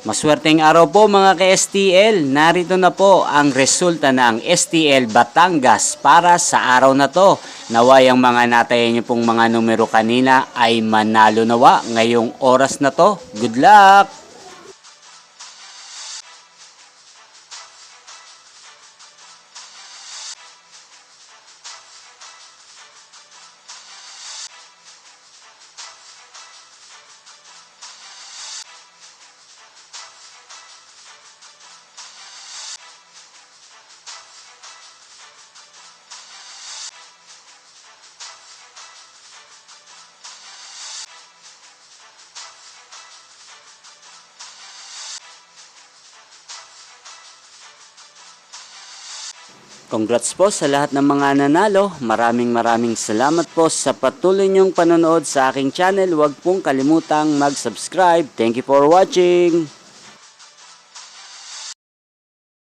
Maswerteng araw po mga ka-STL. Narito na po ang resulta ng STL Batangas para sa araw na to. Naway ang mga natayan niyo pong mga numero kanina ay manalo nawa ngayong oras na to. Good luck! Congrats po sa lahat ng mga nanalo. Maraming salamat po sa patuloy niyong panonood sa aking channel. Huwag pong kalimutang mag-subscribe. Thank you for watching.